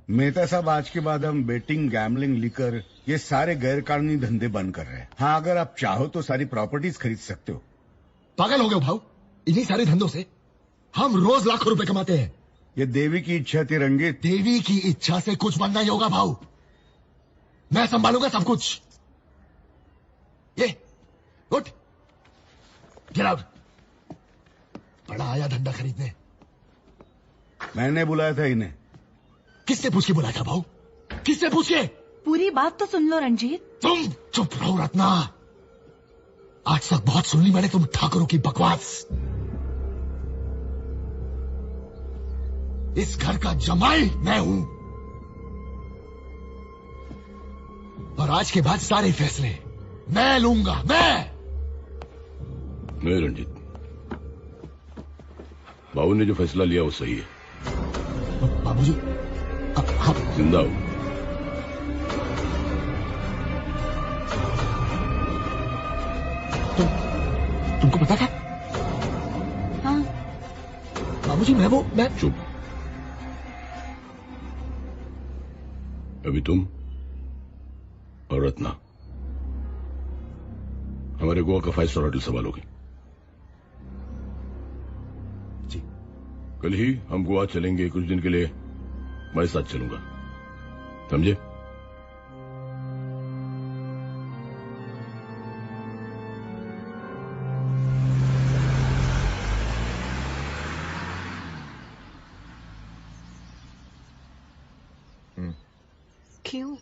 मेहता साहब, आज के बाद हम बेटिंग, गैम्बलिंग, लिकर ये सारे गैर कानूनी धंधे बंद कर रहे हैं। हाँ, अगर आप चाहो तो सारी प्रॉपर्टीज खरीद सकते हो। पागल हो गए भाऊ? इन्हीं सारे धंधों से हम रोज लाखों रुपए कमाते हैं। ये देवी की इच्छा थी रंजीत। देवी की इच्छा से कुछ बनना ही होगा भाऊ। मैं संभालूंगा सब कुछ। ये उठ, गेट आउट। बड़ा आया धंधा खरीदने। मैंने बुलाया था इन्हें। किससे पूछ के बुलाया था भाऊ? किससे पूछ के? पूरी बात तो सुन लो रंजीत। तुम चुप रहो रत्ना। आज तक बहुत सुन ली मैंने तुम ठाकुरों की बकवास। इस घर का जमाई मैं हूं और आज के बाद सारे फैसले मैं लूंगा। मैं नहीं रंजीत, बाबू ने जो फैसला लिया वो सही है। बाबूजी आप जिंदा हो। तुमको पता था? हाँ बाबूजी मैं चुप। अभी तुम और रत्ना हमारे गोवा का 5 स्टार होटल संभालोगी। जी। कल ही हम गोवा चलेंगे कुछ दिन के लिए। मैं साथ चलूंगा, समझे? क्यों?